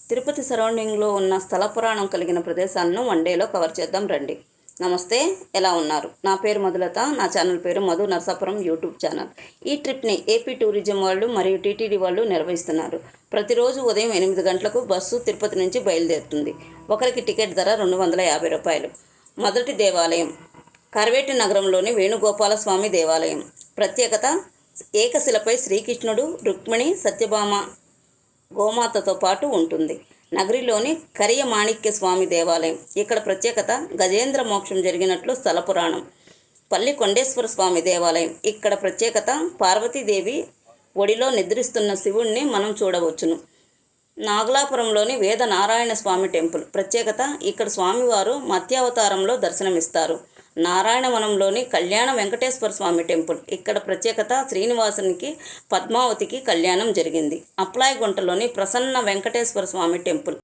తిరుపతి సరౌండింగ్లో ఉన్న స్థల పురాణం కలిగిన ప్రదేశాలను వన్ డేలో కవర్ చేద్దాం రండి. నమస్తే, ఎలా ఉన్నారు? నా పేరు మధులత. నా ఛానల్ పేరు మధు నరసాపురం యూట్యూబ్ ఛానల్. ఈ ట్రిప్ని ఏపీ టూరిజం వాళ్ళు మరియు టీటీడీ వాళ్ళు నిర్వహిస్తున్నారు. ప్రతిరోజు ఉదయం 8 గంటలకు బస్సు తిరుపతి నుంచి బయలుదేరుతుంది. ఒకరికి టికెట్ ధర 250 రూపాయలు. మొదటి దేవాలయం కరవేటి నగరంలోని వేణుగోపాలస్వామి దేవాలయం. ప్రత్యేకత: ఏకశిలపై శ్రీకృష్ణుడు, రుక్మిణి, సత్యభామ గోమాతతో పాటు ఉంటుంది. నగరిలోని కరియ మాణిక్య స్వామి దేవాలయం. ఇక్కడ ప్రత్యేకత: గజేంద్ర మోక్షం జరిగినట్లు స్థల పురాణం. పల్లి కొండేశ్వర స్వామి దేవాలయం. ఇక్కడ ప్రత్యేకత: పార్వతీదేవి ఒడిలో నిద్రిస్తున్న శివుణ్ణి మనం చూడవచ్చును. నాగలాపురంలోని వేద నారాయణ స్వామి టెంపుల్. ప్రత్యేకత: ఇక్కడ స్వామివారు మత్స్యావతారంలో దర్శనమిస్తారు. నారాయణవనంలోని కళ్యాణ వెంకటేశ్వర స్వామి టెంపుల్. ఇక్కడ ప్రత్యేకత: శ్రీనివాసునికి పద్మావతికి కళ్యాణం జరిగింది. అప్లాయగుంటలోని ప్రసన్న వెంకటేశ్వర స్వామి టెంపుల్.